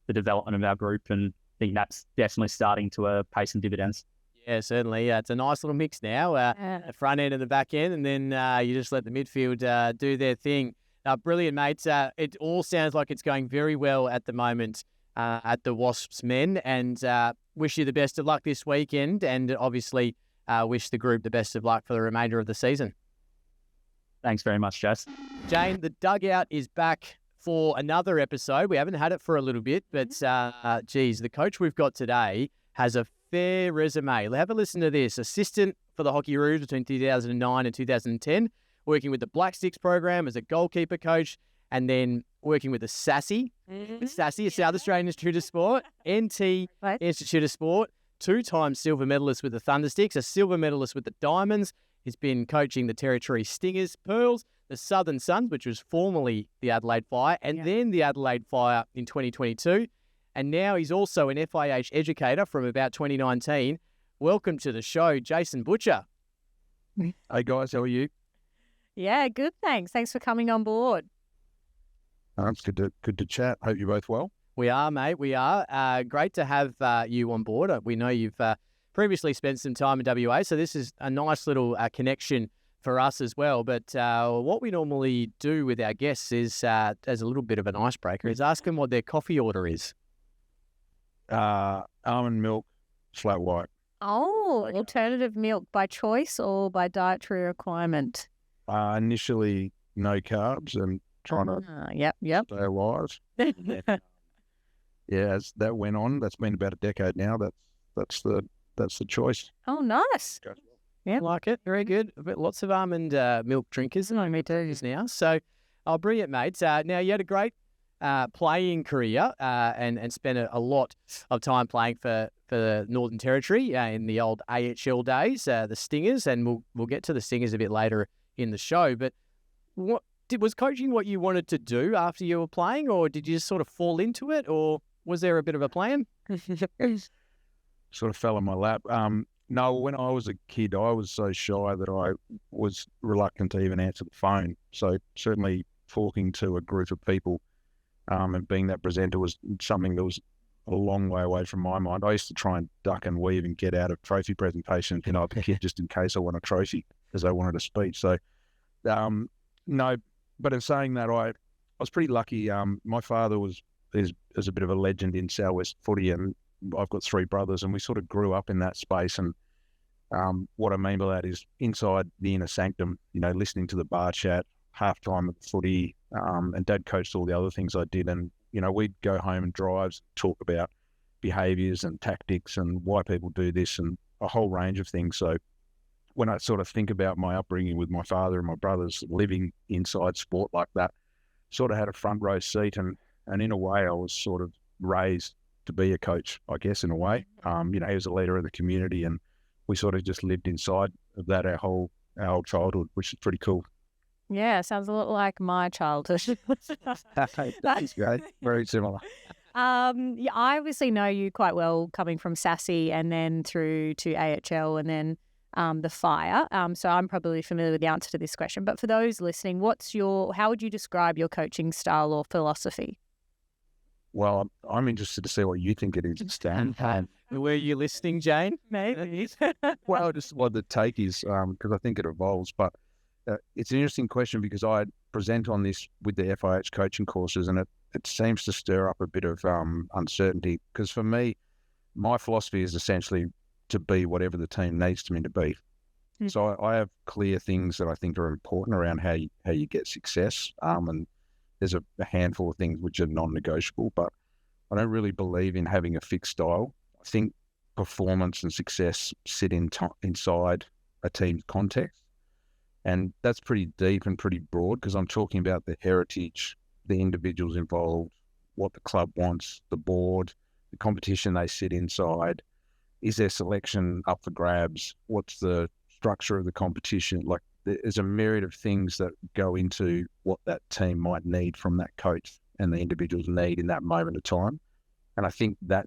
the development of our group, and I think that's definitely starting to pay some dividends. Yeah, certainly. It's a nice little mix now, the front end and the back end, and then you just let the midfield do their thing. Brilliant, mates. It all sounds like it's going very well at the moment at the Wasps men, and wish you the best of luck this weekend, and obviously wish the group the best of luck for the remainder of the season. Thanks very much, Jess. Jane, the Dugout is back for another episode. We haven't had it for a little bit, but geez, the coach we've got today has a fair resume. Have a listen to this. Assistant for the Hockey Roos between 2009 and 2010, working with the Black Sticks program as a goalkeeper coach, and then working with the SASI, a South Australian Institute of Sport, NT Institute of Sport, 2-time silver medalist with the Thundersticks, a silver medalist with the Diamonds. He's been coaching the Territory Stingers, Pearls, the Southern Suns, which was formerly the Adelaide Fire, and then the Adelaide Fire in 2022. And now he's also an FIH educator from about 2019. Welcome to the show, Jason Butcher. Hey guys, how are you? Yeah, good, thanks. Thanks for coming on board. It's good to chat. Hope you're both well. We are, mate. We are. Great to have you on board. We know you've previously spent some time in WA, so this is a nice little connection for us as well. But what we normally do with our guests is, as a little bit of an icebreaker, is ask them what their coffee order is. Almond milk, flat white. Oh, alternative milk by choice or by dietary requirement? Initially, no carbs and trying to yep. stay alive. Yeah, as that went on, that's been about a decade now. That's the choice. Oh, nice. Yeah, like it. Very good. But lots of almond milk drinkers, and me too now. So, brilliant, mates. Now you had a great playing career and spent a lot of time playing for the Northern Territory in the old AHL days, the Stingers, and we'll get to the Stingers a bit later in the show. But was coaching what you wanted to do after you were playing, or did you just sort of fall into it, or was there a bit of a plan? Sort of fell in my lap. No, when I was a kid, I was so shy that I was reluctant to even answer the phone. So certainly talking to a group of people and being that presenter was something that was a long way away from my mind. I used to try and duck and weave and get out of trophy presentations, as a kid, just in case I won a trophy, because I wanted a speech. So, no, but in saying that, I was pretty lucky. My father is a bit of a legend in Southwest footy, and I've got 3 brothers, and we sort of grew up in that space. And what I mean by that is inside the inner sanctum, listening to the bar chat, halftime at the footy, and Dad coached all the other things I did. And, we'd go home and drives, talk about behaviours and tactics and why people do this and a whole range of things. So when I sort of think about my upbringing with my father and my brothers living inside sport like that, sort of had a front row seat. And in a way, I was sort of raised to be a coach, I guess, in a way. He was a leader of the community, and we sort of just lived inside of that our whole childhood, which is pretty cool. Yeah, sounds a lot like my childhood. That's great. Very similar. I obviously know you quite well coming from SASI and then through to AHL and then the Fire. So I'm probably familiar with the answer to this question. But for those listening, how would you describe your coaching style or philosophy? Well, I'm interested to see what you think it is, Stan. Were you listening, Jane? Maybe. Well, just what the take is, because I think it evolves. But it's an interesting question because I present on this with the FIH coaching courses, and it seems to stir up a bit of uncertainty. Because for me, my philosophy is essentially to be whatever the team needs me to be. Mm. So I have clear things that I think are important around how you get success, and there's a handful of things which are non-negotiable, but I don't really believe in having a fixed style. I think performance and success sit inside a team's context. And that's pretty deep and pretty broad because I'm talking about the heritage, the individuals involved, what the club wants, the board, the competition they sit inside. Is their selection up for grabs? What's the structure of the competition? Like, there's a myriad of things that go into what that team might need from that coach and the individuals need in that moment of time. And I think that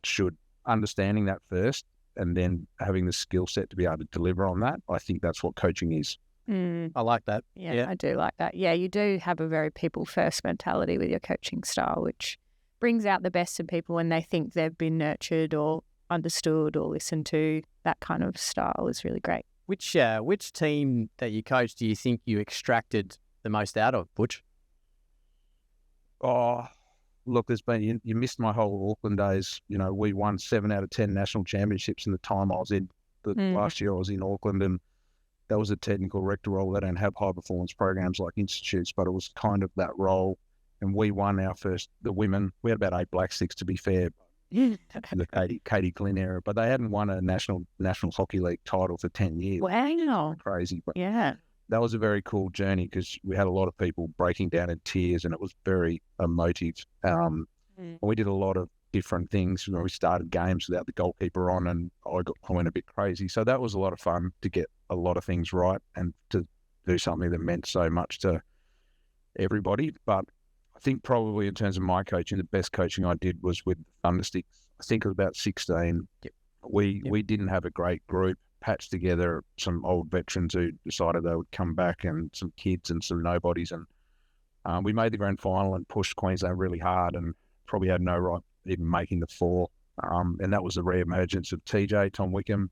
understanding that first and then having the skill set to be able to deliver on that, I think that's what coaching is. I like that. Yeah, I do like that. Yeah, you do have a very people-first mentality with your coaching style, which brings out the best in people when they think they've been nurtured or understood or listened to. That kind of style is really great. Which team that you coached do you think you extracted the most out of, Butch? Oh, look, there's been, you missed my whole Auckland days. You know, we won 7 out of 10 national championships in the time I was in. Last year I was in Auckland, and that was a technical director role. They don't have high performance programs like institutes, but it was kind of that role. And we won our first, the women, we had about 8 black sticks to be fair, in the Katie Glynn era, but they hadn't won a national hockey league title for 10 years. Wow. Crazy. But yeah. That was a very cool journey because we had a lot of people breaking down in tears, and it was very emotive. We did a lot of different things. You know, we started games without the goalkeeper on, and I went a bit crazy. So that was a lot of fun to get a lot of things right and to do something that meant so much to everybody. But I think probably in terms of my coaching, the best coaching I did was with Thundersticks. I think it was about 16. Yep. We didn't have a great group, patched together some old veterans who decided they would come back, and some kids and some nobodies. And we made the grand final and pushed Queensland really hard, and probably had no right even making the 4. And that was the re-emergence of TJ, Tom Wickham.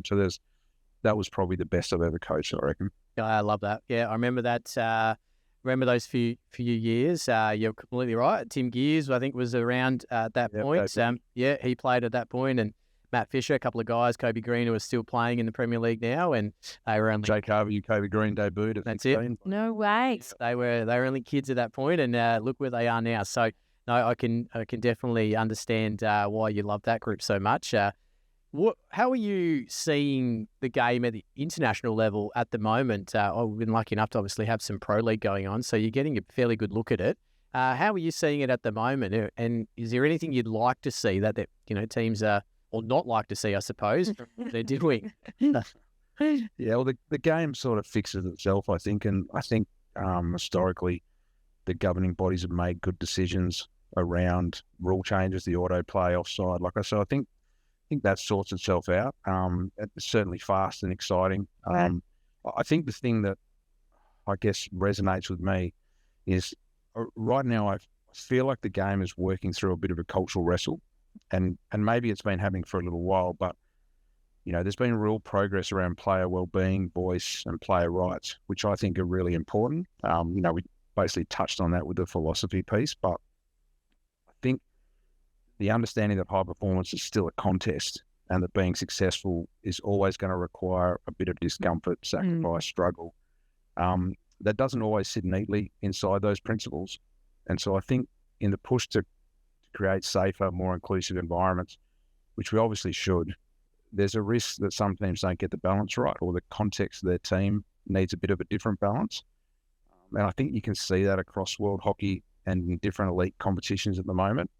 So that was probably the best I've ever coached, I reckon. Yeah, I love that. Yeah, I remember that. Remember those few years. You're completely right. Tim Gears, I think, was around at that point. He played at that point, and Matt Fisher, a couple of guys, Kobe Green, who are still playing in the Premier League now, and they were only Jake Harvey, Kobe Green debuted at 16. No way. They were only kids at that point, and look where they are now. So no, I can definitely understand why you love that group so much. How are you seeing the game at the international level at the moment? I've been lucky enough to obviously have some pro league going on, so you're getting a fairly good look at it. How are you seeing it at the moment? And is there anything you'd like to see that teams are, or not like to see, I suppose, they're doing? Yeah, well, the game sort of fixes itself, I think, and I think historically the governing bodies have made good decisions around rule changes, the autoplay, offside. Like I said, I think that sorts itself out. It's certainly fast and exciting. I think the thing that I guess resonates with me is right now I feel like the game is working through a bit of a cultural wrestle, and maybe it's been happening for a little while, but there's been real progress around player well-being, voice, and player rights, which I think are really important. We basically touched on that with the philosophy piece, but I think the understanding that high performance is still a contest, and that being successful is always going to require a bit of discomfort, sacrifice, struggle. That doesn't always sit neatly inside those principles. And so I think in the push to create safer, more inclusive environments, which we obviously should, there's a risk that some teams don't get the balance right, or the context of their team needs a bit of a different balance. And I think you can see that across world hockey and in different elite competitions at the moment.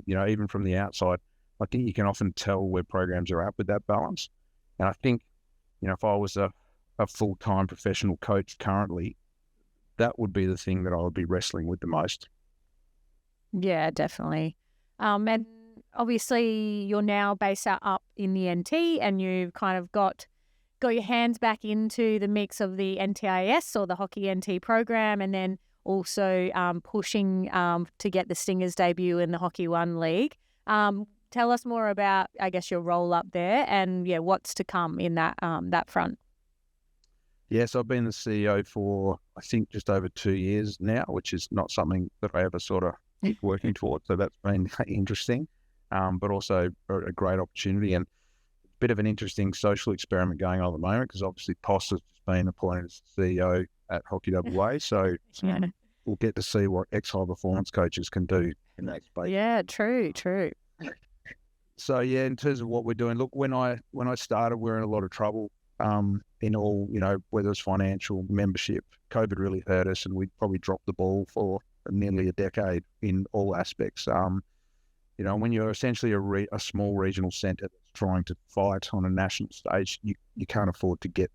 Even from the outside, I think you can often tell where programs are at with that balance. And I think, if I was a full-time professional coach currently, that would be the thing that I would be wrestling with the most. Yeah, definitely. And obviously you're now based up in the NT, and you've kind of got your hands back into the mix of the NTIS or the Hockey NT program, and then also pushing to get the Stingers debut in the Hockey One League. Tell us more about, I guess, your role up there, and what's to come in that front. Yes, I've been the CEO for, I think, just over 2 years now, which is not something that I ever sort of keep working towards. So that's been interesting, but also a great opportunity, and a bit of an interesting social experiment going on at the moment, because obviously POS has just been appointed as CEO at Hockey WA. So we'll get to see what ex-high performance coaches can do in that space. Yeah, true. So in terms of what we're doing, look, when I started, we were in a lot of trouble. In all, whether it's financial, membership, COVID really hurt us, and we probably dropped the ball for nearly a decade in all aspects. When you're essentially a small regional centre that's trying to fight on a national stage, you can't afford to get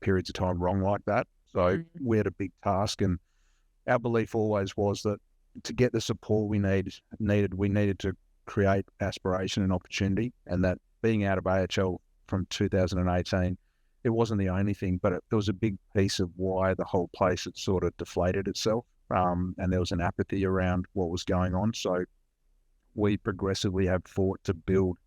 periods of time wrong like that. So we had a big task, and our belief always was that to get the support we needed to create aspiration and opportunity, and that being out of AHL from 2018 it wasn't the only thing, but it was a big piece of why the whole place had sort of deflated itself. And there was an apathy around what was going on. So we progressively have fought to build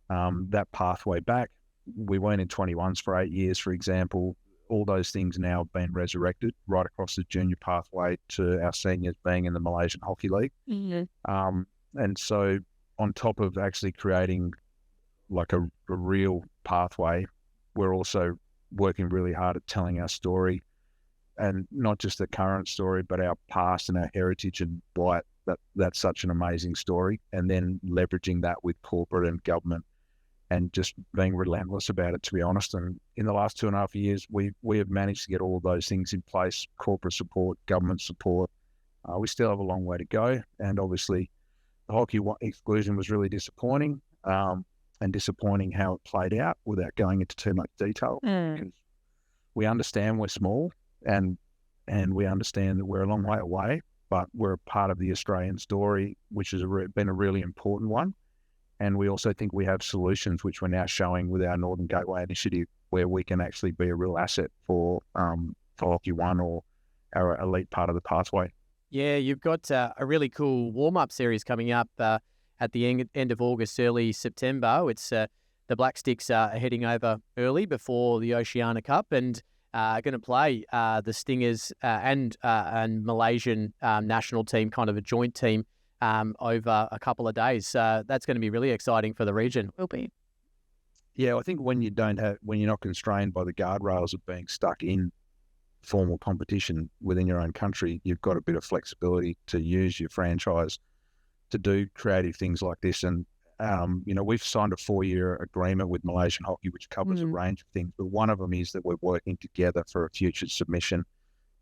that pathway back. We weren't in 21s for 8 years, for example. All those things now have been resurrected right across the junior pathway to our seniors being in the Malaysian Hockey League. Mm-hmm. And so on top of actually creating like a real pathway, we're also working really hard at telling our story, and not just the current story, but our past and our heritage and why that's such an amazing story, and then leveraging that with corporate and government and just being relentless about it, to be honest. And in the last 2.5 years, we have managed to get all of those things in place: corporate support, government support. We still have a long way to go, and obviously the hockey exclusion was really disappointing, and disappointing how it played out without going into too much detail. Because we understand we're small, and we understand that we're a long way away, but we're a part of the Australian story, which has been a really important one. And we also think we have solutions, which we're now showing with our Northern Gateway initiative, where we can actually be a real asset for Hockey One or our elite part of the pathway. Yeah, you've got a really cool warm-up series coming up at the end of August, early September. It's the Black Sticks are heading over early before the Oceania Cup and are going to play the Stingers and Malaysian national team, kind of a joint team, over a couple of days. That's going to be really exciting for the region. Will be. Yeah, I think when you're not constrained by the guardrails of being stuck in formal competition within your own country, you've got a bit of flexibility to use your franchise to do creative things like this. And we've signed a 4-year agreement with Malaysian Hockey, which covers a range of things. But one of them is that we're working together for a future submission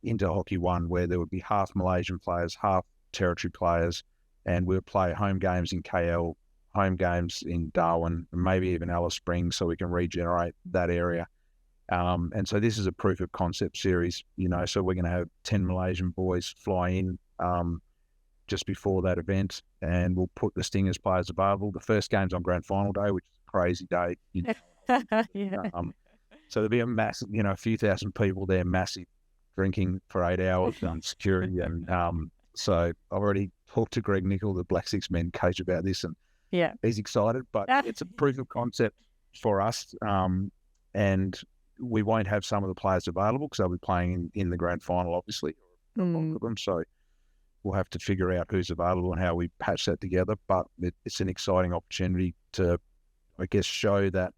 into Hockey One, where there would be half Malaysian players, half territory players, and we'll play home games in KL, home games in Darwin, and maybe even Alice Springs, so we can regenerate that area. And so this is a proof of concept series, so we're going to have 10 Malaysian boys fly in just before that event, and we'll put the Stingers players available. The first game's on grand final day, which is a crazy day. Yeah. So there'll be a massive, a few thousand people there, massive drinking for 8 hours on security. And so I've already talked to Greg Nicol, the Black Six men coach, about this, and he's excited, but it's a proof of concept for us. And we won't have some of the players available because they'll be playing in the grand final, obviously, of them. So we'll have to figure out who's available and how we patch that together. But it's an exciting opportunity to, I guess, show that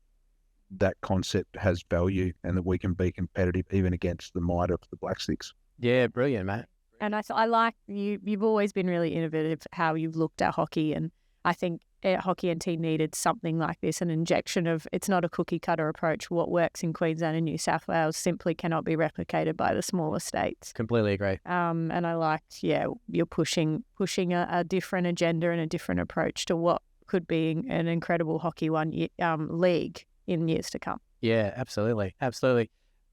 concept has value and that we can be competitive even against the might of the Black Sticks. Yeah, brilliant, mate. And I like you've always been really innovative how you've looked at hockey, and I think Hockey NT needed something like this, an injection of, it's not a cookie cutter approach. What works in Queensland and New South Wales simply cannot be replicated by the smaller states. Completely agree. And I liked, you're pushing a different agenda and a different approach to what could be an incredible Hockey One league in years to come. Yeah, absolutely.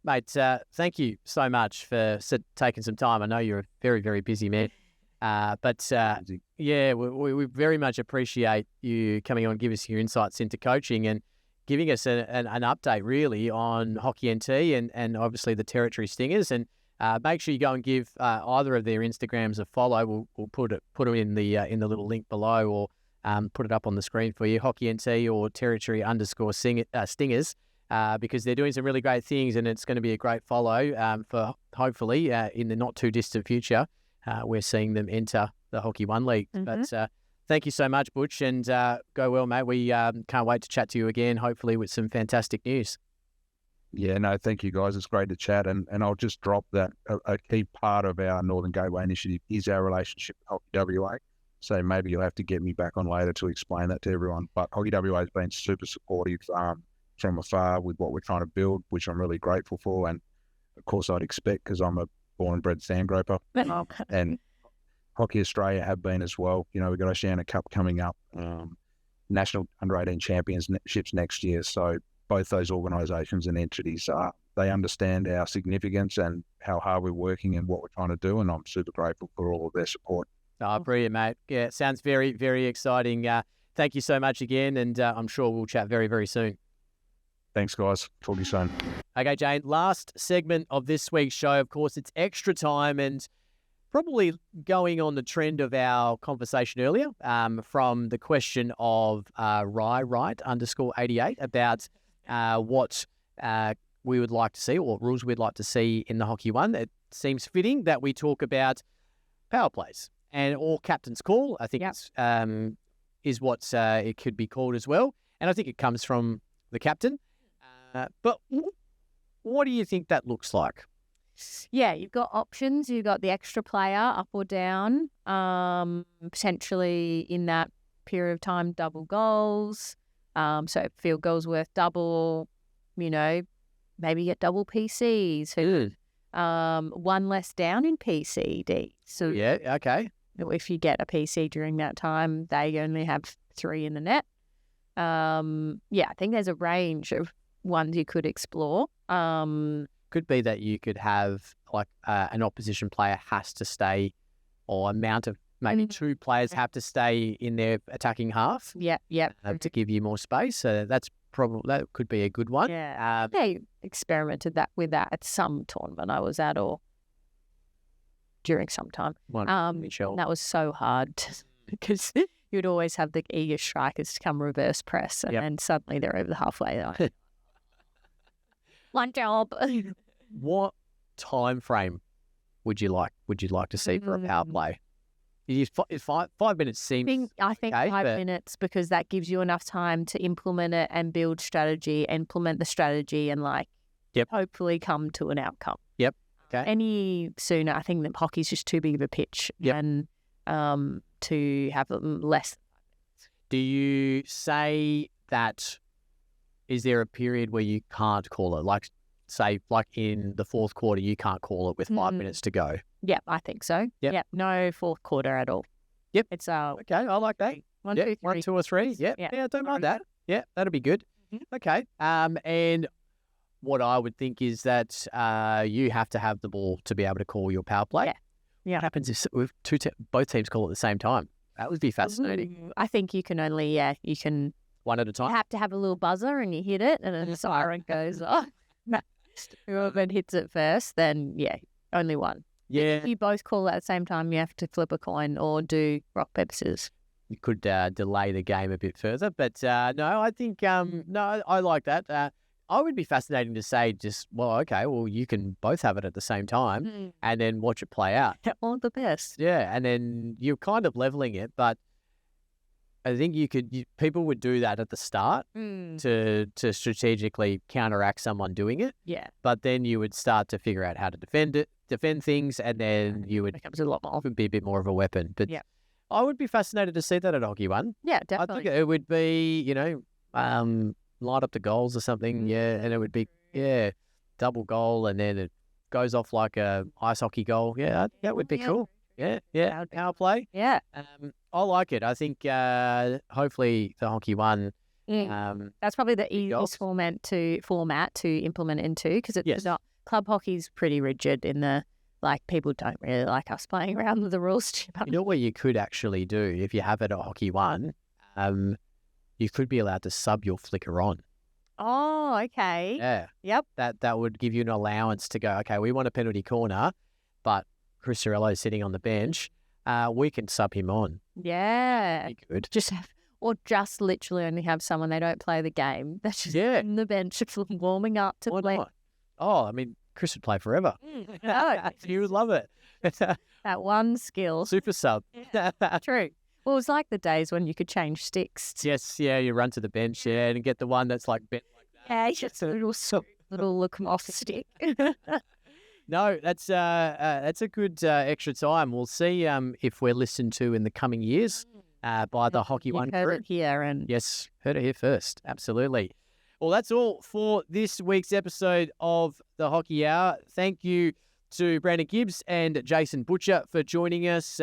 Mate, thank you so much for taking some time. I know you're a very, very busy man. But we very much appreciate you coming on, give us your insights into coaching and giving us an update really on Hockey NT and obviously the Territory Stingers. And make sure you go and give either of their Instagrams a follow. We'll put them in the little link below, or put it up on the screen for you, Hockey NT or Territory_Stingers. Because they're doing some really great things, and it's going to be a great follow for hopefully in the not too distant future. We're seeing them enter the Hockey One League. But thank you so much, Butch, and go well, mate. We can't wait to chat to you again, hopefully with some fantastic news. Yeah, no, thank you, guys. It's great to chat. And I'll just drop that a key part of our Northern Gateway initiative is our relationship with Hockey WA. So maybe you'll have to get me back on later to explain that to everyone. But Hockey WA has been super supportive from afar with what we're trying to build, which I'm really grateful for. And of course, I'd expect, because I'm a born and bred sandgroper, and Hockey Australia have been as well. We've got Oceania Cup coming up, National Under-18 Championships next year. So both those organisations and entities, they understand our significance and how hard we're working and what we're trying to do. And I'm super grateful for all of their support. Oh, brilliant, mate. Yeah, it sounds very, very exciting. Thank you so much again. And I'm sure we'll chat very, very soon. Thanks, guys. Talk to you soon. Okay, Jane, last segment of this week's show, of course, it's extra time and probably going on the trend of our conversation earlier from the question of Right_88 about what we would like to see or rules we'd like to see in the Hockey One. It seems fitting that we talk about power plays or captain's call. I think it's, is what it could be called as well. And I think it comes from the captain. But what do you think that looks like? Yeah, you've got options. You've got the extra player up or down, potentially in that period of time, double goals. So field goals worth double, maybe get double PCs. One less down in PCD. So yeah, okay. If you get a PC during that time, they only have 3 in the net. I think there's a range of ones you could explore. Could be that you could have like an opposition player has to stay, or amount of maybe 2 players have to stay in their attacking half. To give you more space. So that could be a good one. Yeah, they experimented with that at some tournament I was at, or during some time. That was so hard because you'd always have the eager strikers to come reverse press, and then suddenly they're over the halfway line. One job. What time frame would you like to see for a power play? 5 minutes seems. I think okay, 5 minutes, because that gives you enough time to implement it and build strategy, implement the strategy, and hopefully come to an outcome. Yep. Okay. Any sooner, I think that hockey's just too big of a pitch, and to have less. Do you say that? Is there a period where you can't call it? Like, say, like in the fourth quarter, you can't call it with 5 minutes to go. Yep, I think so. Yep. No fourth quarter at all. Yep. It's okay. I like that. 1, 2, 3. 1, 2, or 3. Yep. Yeah. Don't mind that. Yeah, that'll be good. Okay. And what I would think is that you have to have the ball to be able to call your power play. Yeah. What happens if both teams call at the same time? That would be fascinating. I think you can only one at a time. You have to have a little buzzer and you hit it and then the siren goes off. Whoever hits it first, then only one. Yeah. If you both call at the same time, you have to flip a coin or do rock, paper, scissors. You could delay the game a bit further, but no, I think no, I like that. I would be fascinating to say you can both have it at the same time and then watch it play out. All the best. Yeah, and then you're kind of leveling it, but I think people would do that at the start to strategically counteract someone doing it. Yeah. But then you would start to figure out how to defend things, and then you would becomes a lot more. Be a bit more of a weapon. But I would be fascinated to see that at Hockey One. Yeah, definitely. I think it would be, light up the goals or something. Yeah, and it would be double goal, and then it goes off like a ice hockey goal. Yeah, that would be cool. Yeah, power play. Yeah. I like it. I think hopefully the Hockey One. That's probably the easiest format to implement into, because it's not, club hockey's pretty rigid in the, people don't really like us playing around with the rules too much. You know what you could actually do if you have it at Hockey One? You could be allowed to sub your flicker on. Oh, okay. Yeah. Yep. That would give you an allowance to go, okay, we want a penalty corner, but Chris Cirillo's sitting on the bench. We can sub him on. Yeah. Be good. Just literally only have someone, they don't play the game. That's just on the bench warming up to play. Not? Oh, I mean, Chris would play forever. He would love it. That one skill. Super sub. True. Well, it was like the days when you could change sticks. Yes, you run to the bench, and get the one that's bent like that. Yeah, just a little look off the stick. No, that's a good extra time. We'll see if we're listened to in the coming years by the Hockey One crew. Heard it here, yes, heard it here first. Absolutely. Well, that's all for this week's episode of the Hockey Hour. Thank you to Brandon Gibbs and Jason Butcher for joining us.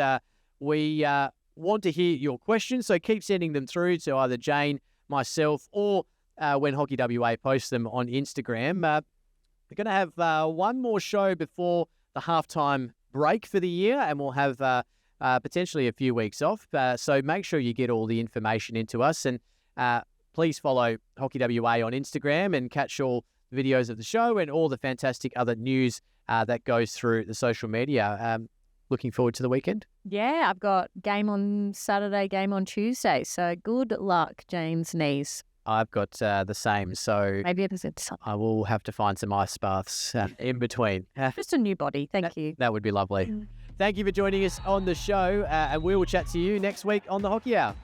We want to hear your questions, so keep sending them through to either Jane, myself, or when Hockey WA posts them on Instagram. We're going to have one more show before the halftime break for the year, and we'll have potentially a few weeks off. So make sure you get all the information into us. And please follow Hockey WA on Instagram and catch all the videos of the show and all the fantastic other news that goes through the social media. Looking forward to the weekend. Yeah, I've got game on Saturday, game on Tuesday. So good luck, James Knees. I've got the same, so Maybe it is something. I will have to find some ice baths in between. Just a new body. Thank you. That would be lovely. Thank you for joining us on the show, and we will chat to you next week on the Hockey Hour.